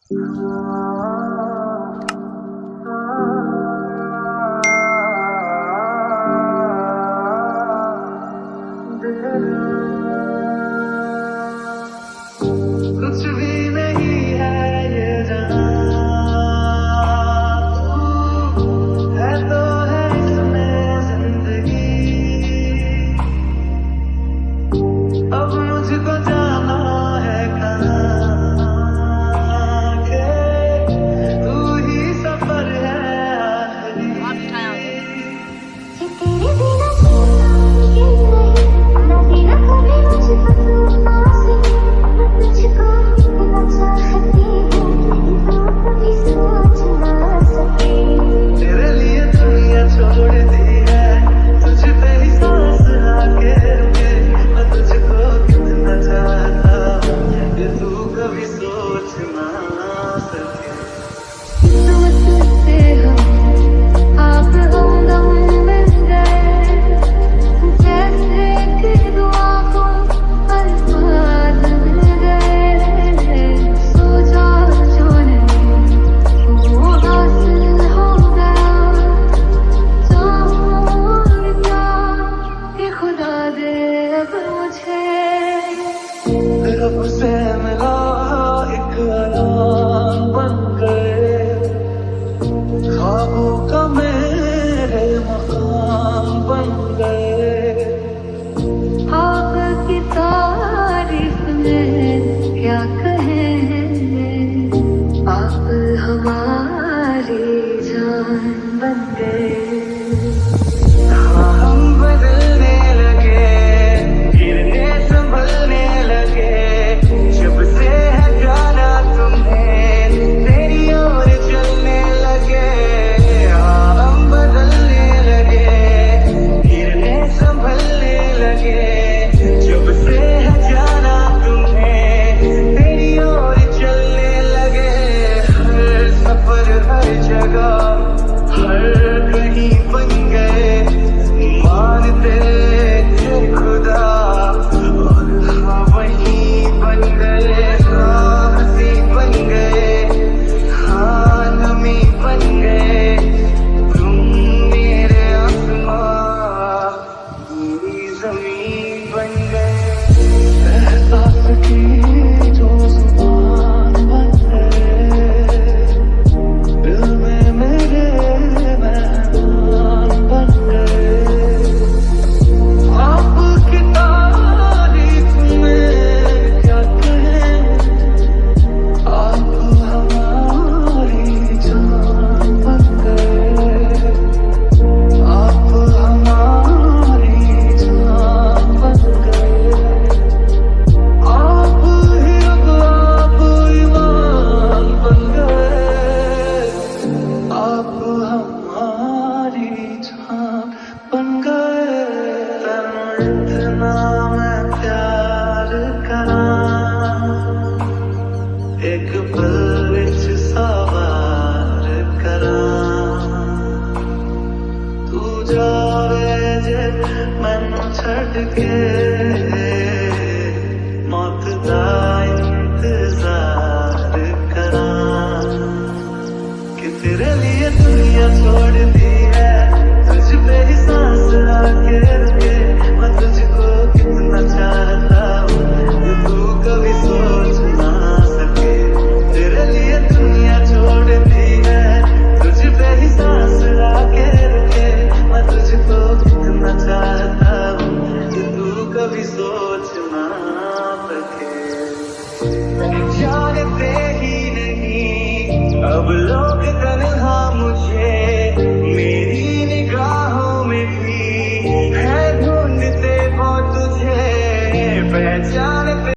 कुछ भी नहीं है ये जहां, तू है तो है इसमें जिंदगी। अब मुझको जाना है कहाँ के, तू ही सफर है आखिरी। कि तेरे बिना जीना मुमकिन नहीं, ना बिना कभी मुझको तू आसे, मैं तुझको इतना चाहती हूँ कि तू कभी सोच ना सके। तेरे लिए दुनिया छोड़ दी है, तुझ पे ही सांस आके रुके। मैं तुझको कितना चाहता हूँ कि तू कभी सोच ना सके। तुझसे हम आप हम मिल गए, जैसे कि दुआ को अल्फाज मिल गए। सोचा जो नहीं वो हासिल हो गया, चाहूँ क्या कि खुदा दे अब मुझे। रब से मिला एक अलाम बन गए, ख्वाबों का मेरे मकाम बन गए। आपकी तारीफ में क्या कहें, आप हमारी जान बन गए। हाँ, हम बदलने लगे, गिरने संभलने लगे। जब से है जाना तुम्हें, तेरी ओर चलने लगे। हाँ, हम बदलने लगे, गिरने संभलने लगे। जब से है जाना तुम्हें, तेरी ओर चलने लगे। हर सफर हर जगह हर कहीं बन गए, मानते थे खुदा और हाँ वही बन गए। हाँ हंसी बन गए, हाँ नमी बन गए। तुम मेरे आसमां, मेरी जमीन बन गए। एहसास की जो जुबान बन गए, दिल में मेरे मेहमान बन गए। आपकी तारीफ में क्या कहें, आप हमारी जान बन गए। आप हमारी जान बन गए। आप ही अब आप ईमान बन गए। आप हमारी जान बन गए। तन्नू इतना मैं प्यार करां, एक पल विच सवार करां। तू जावे जे मैनू छड्ड के, मौत दा इंतजार करां। कि तेरे लिए दुनिया छोड़ दी है, तुझ पे ही सांस आके रुके। मैं तुझको कितना चाहता हूँ कि तू कभी सोच ना सके। तेरे लिए दुनिया छोड़ दी है, तुझ पे ही सांस आके रुके। मैं तुझको कितना चाहता हूँ कि तू कभी सोच ना सके। जानते ही नहीं अब लोग तन्हा मुझे